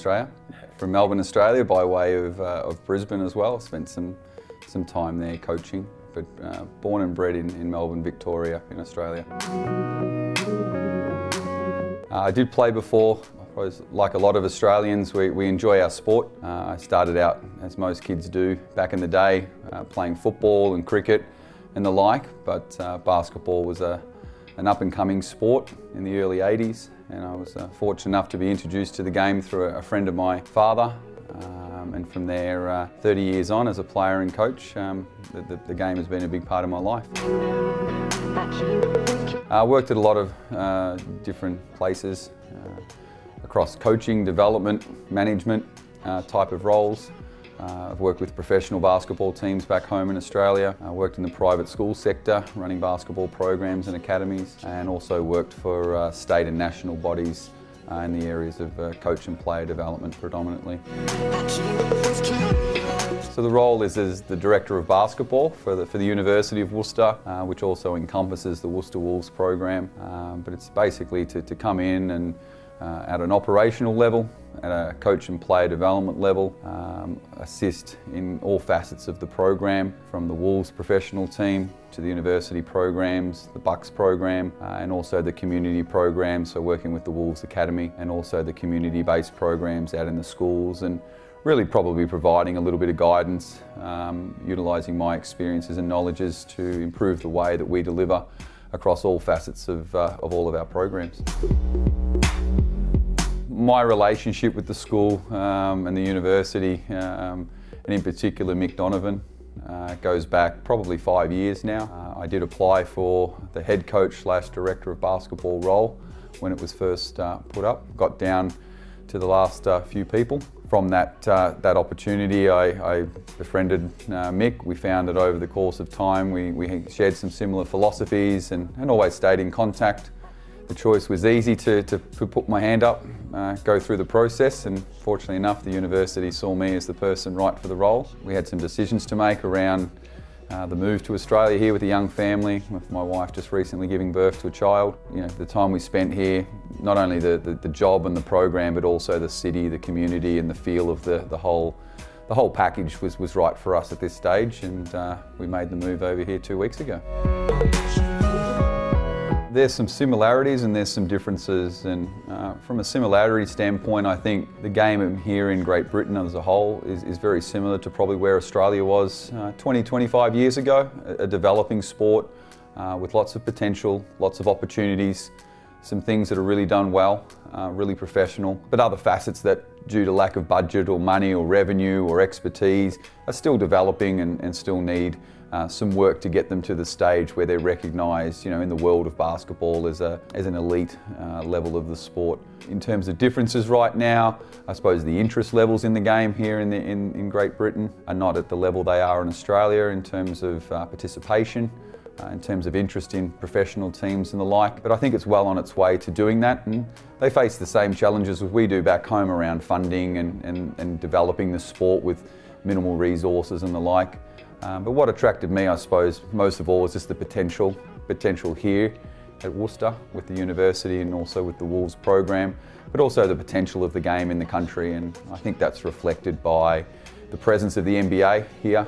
Australia. From Melbourne, Australia, by way of Brisbane as well. Spent some time there coaching, but born and bred in Melbourne, Victoria, in Australia. I did play before. I suppose, like a lot of Australians, we enjoy our sport. I started out, as most kids do, back in the day, playing football and cricket and the like, but basketball was an up-and-coming sport in the early 80s, and I was fortunate enough to be introduced to the game through a friend of my father, and from there, 30 years on as a player and coach, the game has been a big part of my life. I worked at a lot of different places across coaching, development, management type of roles. I've worked with professional basketball teams back home in Australia. I worked in the private school sector, running basketball programs and academies, and also worked for state and national bodies in the areas of coach and player development predominantly. So the role is as the Director of Basketball for the University of Worcester, which also encompasses the Worcester Wolves program. But it's basically to come in and at an operational level, at a coach and player development level, assist in all facets of the program, from the Wolves professional team to the university programs, the Bucks program, and also the community programs, so working with the Wolves Academy, and also the community-based programs out in the schools, and really probably providing a little bit of guidance, utilising my experiences and knowledges to improve the way that we deliver across all facets of all of our programs. My relationship with the school and the university, and in particular Mick Donovan, goes back probably 5 years now. I did apply for the head coach / director of basketball role when it was first put up. Got down to the last few people. From that opportunity, I befriended Mick. We found that over the course of time we shared some similar philosophies and always stayed in contact. The choice was easy to put my hand up, go through the process, and fortunately enough the university saw me as the person right for the role. We had some decisions to make around the move to Australia here with a young family, with my wife just recently giving birth to a child. You know, the time we spent here, not only the job and the program, but also the city, the community, and the feel of the whole package was right for us at this stage, and we made the move over here 2 weeks ago. There's some similarities and there's some differences, and from a similarity standpoint, I think the game here in Great Britain as a whole is very similar to probably where Australia was 20-25 years ago. A developing sport with lots of potential, lots of opportunities, some things that are really done well, really professional, but other facets that, due to lack of budget or money or revenue or expertise, are still developing and still need some work to get them to the stage where they're recognised, in the world of basketball as an elite level of the sport. In terms of differences right now, I suppose the interest levels in the game here in Great Britain are not at the level they are in Australia in terms of participation, in terms of interest in professional teams and the like, but I think it's well on its way to doing that, and they face the same challenges as we do back home around funding and developing the sport with minimal resources and the like. But what attracted me, I suppose, most of all was just the potential here at Worcester with the university and also with the Wolves program, but also the potential of the game in the country, and I think that's reflected by the presence of the NBA here,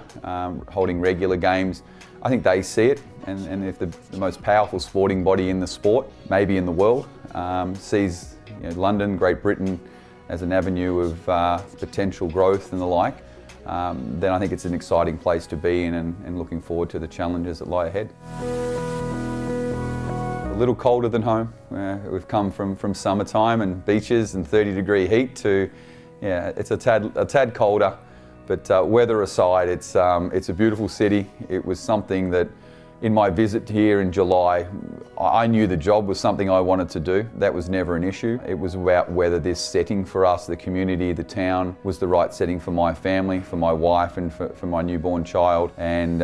holding regular games. I think they see it, and if the most powerful sporting body in the sport, maybe in the world, sees London, Great Britain as an avenue of potential growth and the like, then I think it's an exciting place to be in, and looking forward to the challenges that lie ahead. A little colder than home. We've come from summertime and beaches and 30-degree heat to, it's a tad colder. But weather aside, it's a beautiful city. It was something that, in my visit here in July, I knew the job was something I wanted to do. That was never an issue. It was about whether this setting for us, the community, the town, was the right setting for my family, for my wife, and for my newborn child. And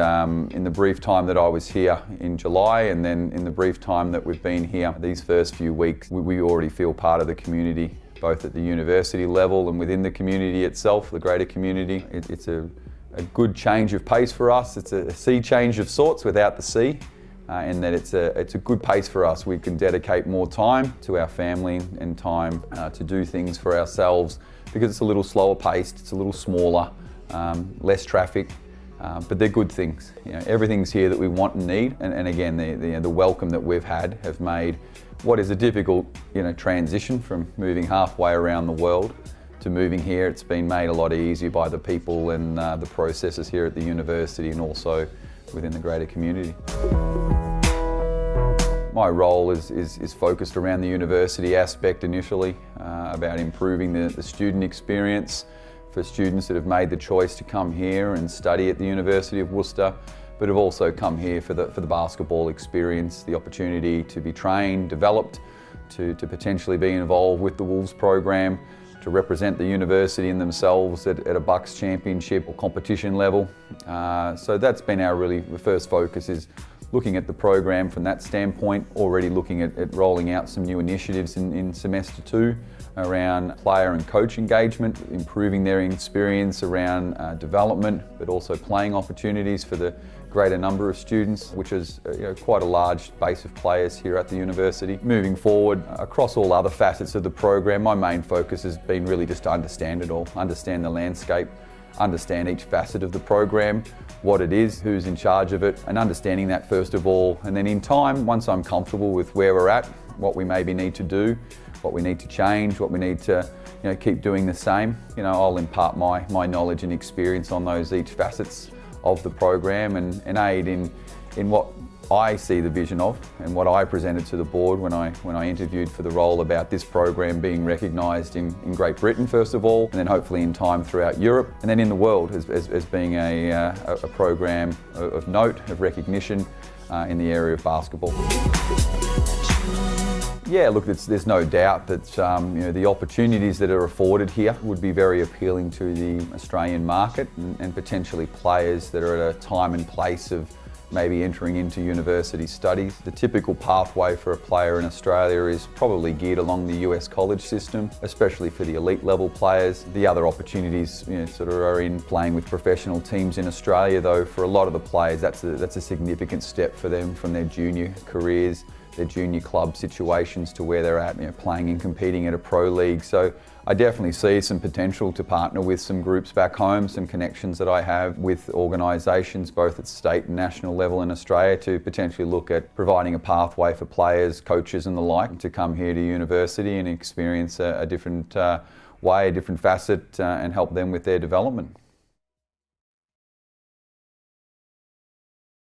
in the brief time that I was here in July, and then in the brief time that we've been here these first few weeks, we already feel part of the community, both at the university level and within the community itself, the greater community. It's a good change of pace for us. It's a sea change of sorts without the sea, in that it's a good pace for us. We can dedicate more time to our family and time to do things for ourselves because it's a little slower paced, it's a little smaller, less traffic, but they're good things. Everything's here that we want and need, and again, the welcome that we've had have made what is a difficult transition from moving halfway around the world to moving here. It's been made a lot easier by the people and the processes here at the university and also within the greater community. My role is focused around the university aspect initially, about improving the student experience for students that have made the choice to come here and study at the University of Worcester, but have also come here for the basketball experience, the opportunity to be trained, developed, to potentially be involved with the Wolves program, to represent the university in themselves at a Bucks championship or competition level. So that's been our really first focus, is looking at the program from that standpoint, already looking at rolling out some new initiatives in semester 2 around player and coach engagement, improving their experience around development, but also playing opportunities for the greater number of students, which is quite a large base of players here at the university. Moving forward, across all other facets of the program, my main focus has been really just to understand it all, understand the landscape, understand each facet of the program, what it is, who's in charge of it, and understanding that first of all. And then in time, once I'm comfortable with where we're at, what we maybe need to do, what we need to change, what we need to keep doing the same, I'll impart my knowledge and experience on those each facets of the program and aid in what I see the vision of and what I presented to the board when I interviewed for the role about this program being recognised in Great Britain first of all, and then hopefully in time throughout Europe, and then in the world as being a program of note, of recognition in the area of basketball. Yeah, look, there's no doubt that the opportunities that are afforded here would be very appealing to the Australian market and potentially players that are at a time and place of maybe entering into university studies. The typical pathway for a player in Australia is probably geared along the US college system, especially for the elite level players. The other opportunities sort of are in playing with professional teams in Australia, though for a lot of the players that's a significant step for them from their junior careers, their junior club situations to where they're at, playing and competing at a pro league. So I definitely see some potential to partner with some groups back home, some connections that I have with organisations both at state and national level in Australia to potentially look at providing a pathway for players, coaches and the like to come here to university and experience a different way, a different facet and help them with their development.